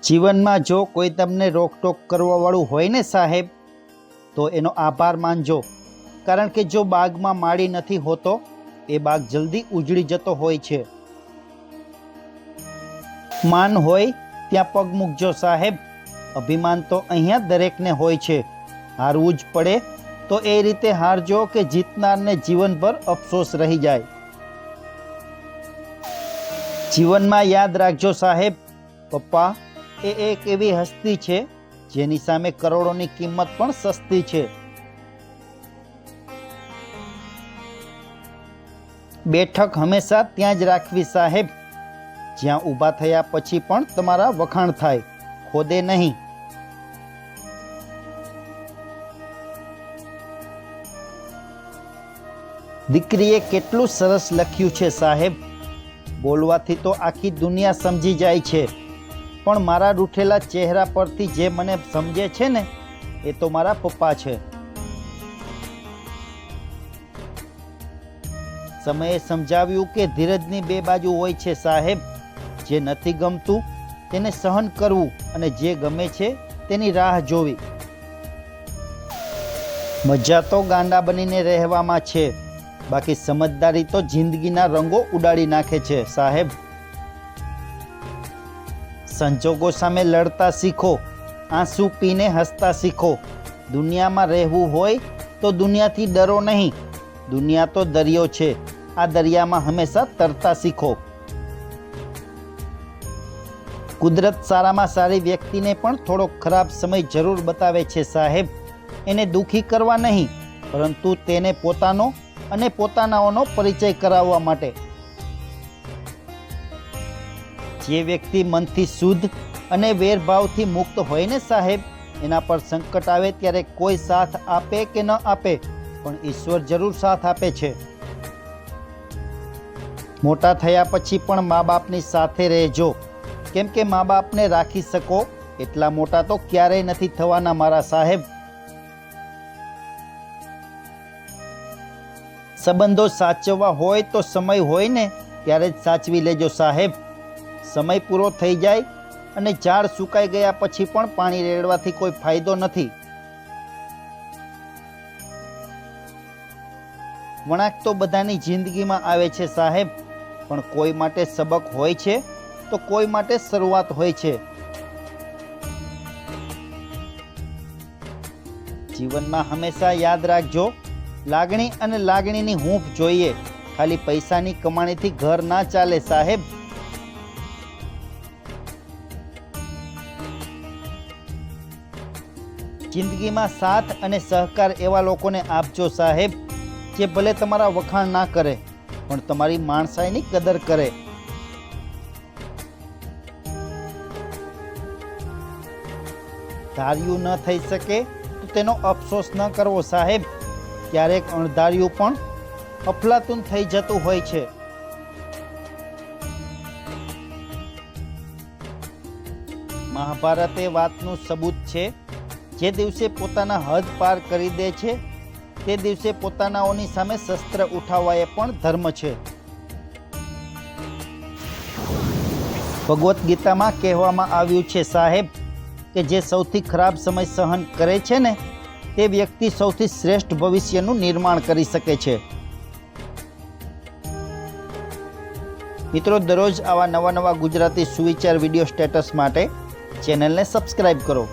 જીવનમાં જો કોઈ તમને રોકટોક કરવાવાળું હોય ને સાહેબ, તો એનો આભાર માનજો. કારણ કે જો બાગમાં માળી નથી હોતો, એ બાગ જલ્દી ઉજળી જતો હોય છે. માન હોય ત્યાં પગ મૂકજો સાહેબ. અભિમાન તો અહીંયા દરેકને હોય છે. હારવું જ પડે તો એ રીતે હારજો કે જીતનારને જીવનભર અફસોસ રહી જાય. જીવનમાં યાદ રાખજો સાહેબ, પપ્પા એ એક એવી હસ્તી છે જેની સામે કરોડોની કિંમત પણ સસ્તી છે. બેઠક હંમેશા ત્યાં જ રાખવી સાહેબ, જ્યાં ઊભા થયા પછી પણ તમારા વખાણ થાય, ખોદે નહીં. દીકરીએ કેટલું સરસ લખ્યું છે સાહેબ. બોલવાથી તો આખી દુનિયા સમજી જાય છે, પણ મારા રૂઠેલા ચહેરા પરથી જે મને સમજે છે ને, એ તો મારા પપ્પા છે. સમયે સમજાવ્યું કે ધીરજની બે બાજુ હોય છે સાહેબ. જે નથી ગમતું તેને સહન કરવું અને જે ગમે છે તેની રાહ જોવી. મજા તો ગાંડા બનીને રહેવામાં છે, બાકી સમજદારી તો જિંદગીના રંગો ઉડાડી નાખે છે સાહેબ. સંજોગો સામે લડતા શીખો, આંસુ પીને હસતા શીખો. દુનિયામાં રહેવું હોય તો દુનિયાથી ડરો નહીં. દુનિયા તો દરિયો છે, આ દરિયામાં હંમેશા તરતા શીખો. કુદરત સારામાં સારી વ્યક્તિને પણ થોડો ખરાબ સમય જરૂર બતાવે છે સાહેબ. એને દુઃખી કરવા નહીં, પરંતુ તેને પોતાનો અને પોતાનાઓનો પરિચય કરાવવા માટે. જે વ્યક્તિ મનથી શુદ્ધ અને વેરભાવથી મુક્ત હોય ને સાહેબ, એના પર સંકટ આવે ત્યારે કોઈ સાથ આપે કે ન આપે, પણ ઈશ્વર જરૂર સાથ આપે છે. મોટા થયા પછી પણ મા બાપની સાથે રહેજો, કેમ કે મા બાપને રાખી શકો એટલા મોટા તો ક્યારેય નથી થવાના મારા સાહેબ. સંબંધો સાચવવા હોય તો સમય હોય ને ત્યારે જ સાચવી લેજો સાહેબ. સમય પૂરો થઈ જાય અને ઝાડ સુકાઈ ગયા પછી પણ પાણી રેડવાથી કોઈ ફાયદો નથી. વળાંક તો બધાની જિંદગીમાં આવે છે સાહેબ, પણ કોઈ માટે સબક હોય છે તો કોઈ માટે શરૂઆત હોય છે. જીવનમાં હંમેશા યાદ રાખજો, લાગણી અને લાગણીની હૂંફ જોઈએ. ખાલી પૈસાની કમાણીથી ઘર ના ચાલે સાહેબ. જિંદગીમાં સાથ અને સહકાર એવા લોકોને આપજો સાહેબ, જે ભલે તમારા વખાણ ના કરે પણ તમારી માણસાઈની કદર કરે. ધાર્યું ન થઈ શકે તો તેનો અફસોસ ન કરવો સાહેબ. ક્યારેક અણધાર્યું પણ અફલાતુન થઈ જતું હોય છે. મહાભારત એ વાતનું સબૂત છે. જે દિવસે પોતાના હદ પાર કરી દે છે, તે દિવસે પોતાનાઓની સામે શસ્ત્ર ઉઠાવવા એ પણ ધર્મ છે. ભગવદ્ ગીતામાં કહેવામાં આવ્યું છે સાહેબ, કે જે સૌથી ખરાબ સમય સહન કરે છે ને, તે વ્યક્તિ સૌથી શ્રેષ્ઠ ભવિષ્યનું નિર્માણ કરી શકે છે. મિત્રો, દરરોજ આવા નવા ગુજરાતી સુવિચાર વિડીયો સ્ટેટસ માટે ચેનલને સબસ્ક્રાઇબ કરો.